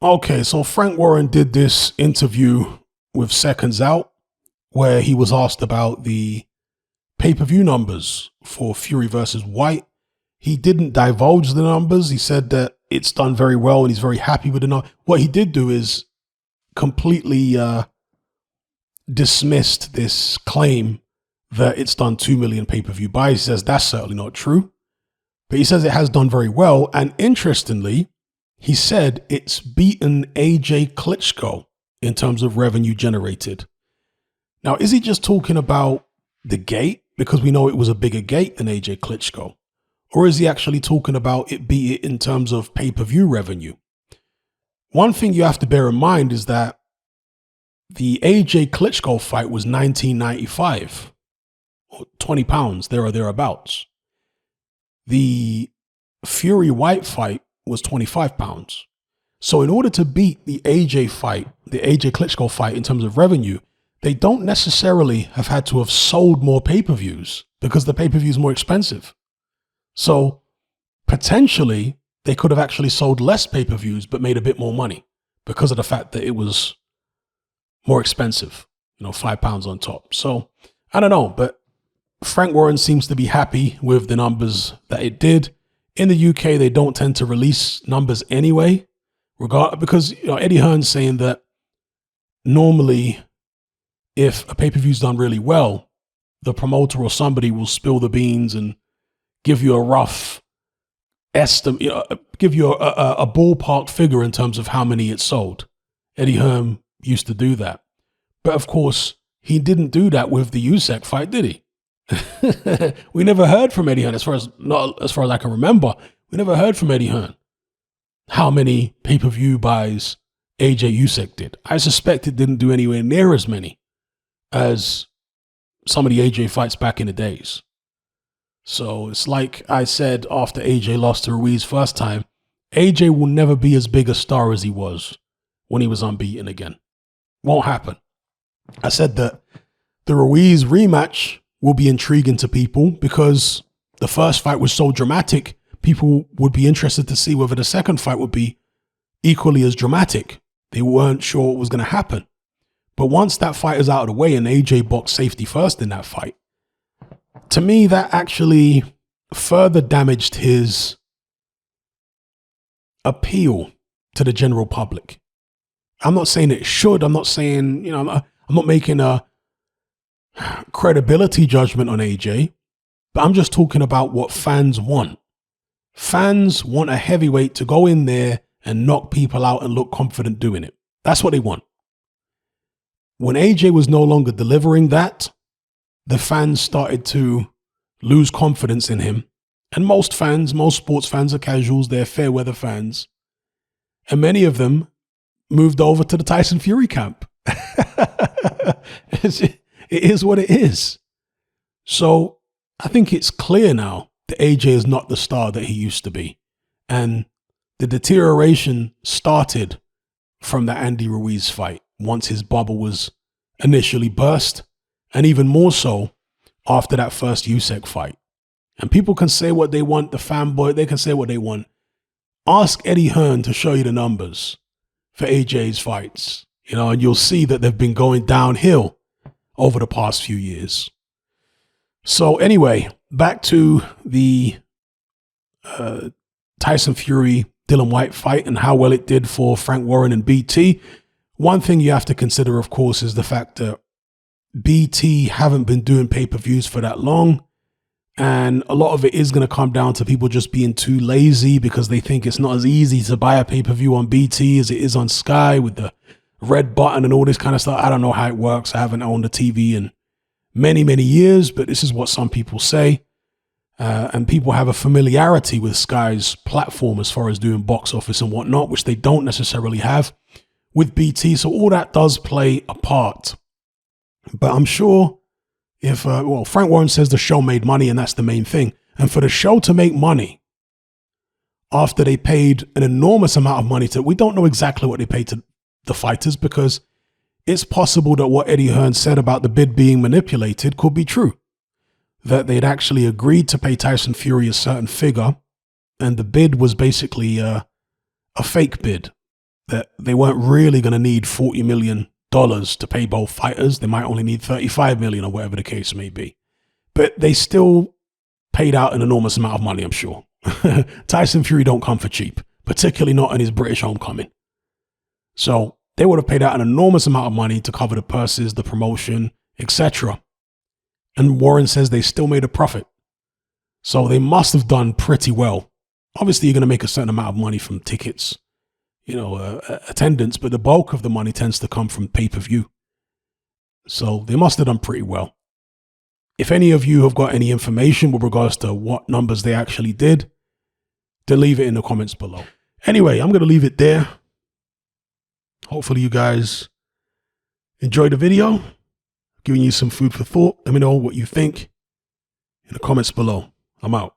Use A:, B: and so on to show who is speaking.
A: Okay, so Frank Warren did this interview with Seconds Out where he was asked about the pay-per-view numbers for Fury versus Whyte. He didn't divulge the numbers. He said that it's done very well and he's very happy with the numbers. What he did do is completely dismissed this claim that it's done 2 million pay-per-view buys. He says that's certainly not true, but he says it has done very well. And interestingly, he said it's beaten AJ Klitschko in terms of revenue generated. Now, is he just talking about the gate because we know it was a bigger gate than AJ Klitschko? Or is he actually talking about it beat it in terms of pay-per-view revenue? One thing you have to bear in mind is that the AJ Klitschko fight was $19.95, or 20 pounds, there or thereabouts. The Fury Whyte fight was 25 pounds. So in order to beat the AJ fight, the AJ Klitschko fight in terms of revenue, they don't necessarily have had to have sold more pay-per-views because the pay-per-view is more expensive. So potentially they could have actually sold less pay-per-views but made a bit more money because of the fact that it was more expensive, 5 pounds on top. So I don't know, but Frank Warren seems to be happy with the numbers that it did. In the UK, they don't tend to release numbers anyway, because Eddie Hearn's saying that normally if a pay-per-view is done really well, the promoter or somebody will spill the beans and give you a rough estimate, give you a ballpark figure in terms of how many it sold. Eddie Hearn used to do that. But of course, he didn't do that with the Usyk fight, did he? We never heard from Eddie Hearn, not as far as I can remember. We never heard from Eddie Hearn how many pay-per-view buys AJ Usyk did. I suspect it didn't do anywhere near as many as some of the AJ fights back in the days. So it's like I said after AJ lost to Ruiz first time, AJ will never be as big a star as he was when he was unbeaten again. Won't happen. I said that the Ruiz rematch will be intriguing to people because the first fight was so dramatic, people would be interested to see whether the second fight would be equally as dramatic. They weren't sure what was going to happen. But once that fight is out of the way and AJ boxed safety first in that fight, to me, that actually further damaged his appeal to the general public. I'm not saying it should. I'm not saying, I'm not making a credibility judgment on AJ, but I'm just talking about what fans want. Fans want a heavyweight to go in there and knock people out and look confident doing it. That's what they want. When AJ was no longer delivering that, the fans started to lose confidence in him. And most sports fans are casuals, they're fair weather fans. And many of them moved over to the Tyson Fury camp. It is what it is. So I think it's clear now that AJ is not the star that he used to be. And the deterioration started from the Andy Ruiz fight once his bubble was initially burst, and even more so after that first Usyk fight. And people can say what they want, the fanboy, they can say what they want. Ask Eddie Hearn to show you the numbers for AJ's fights, and you'll see that they've been going downhill over the past few years. So anyway, back to the Tyson Fury Dillian Whyte fight and how well it did for Frank Warren and BT. One thing you have to consider, of course, is the fact that BT haven't been doing pay-per-views for that long. And a lot of it is going to come down to people just being too lazy because they think it's not as easy to buy a pay-per-view on BT as it is on Sky with the red button and all this kind of stuff. I don't know how it works. I haven't owned a TV in many, many years, but this is what some people say. And people have a familiarity with Sky's platform as far as doing box office and whatnot, which they don't necessarily have with BT. So all that does play a part. But I'm sure if, Frank Warren says the show made money and that's the main thing. And for the show to make money after they paid an enormous amount of money we don't know exactly what they paid to the fighters because it's possible that what Eddie Hearn said about the bid being manipulated could be true. That they'd actually agreed to pay Tyson Fury a certain figure and the bid was basically a fake bid. that they weren't really going to need $40 million to pay both fighters. They might only need $35 million or whatever the case may be. But they still paid out an enormous amount of money, I'm sure. Tyson Fury don't come for cheap, particularly not in his British homecoming. So they would have paid out an enormous amount of money to cover the purses, the promotion, etc. And Warren says they still made a profit. So they must have done pretty well. Obviously, you're going to make a certain amount of money from tickets, attendance, but the bulk of the money tends to come from pay-per-view. So they must have done pretty well. If any of you have got any information with regards to what numbers they actually did, then leave it in the comments below. Anyway, I'm going to leave it there. Hopefully you guys enjoyed the video, giving you some food for thought. Let me know what you think in the comments below. I'm out.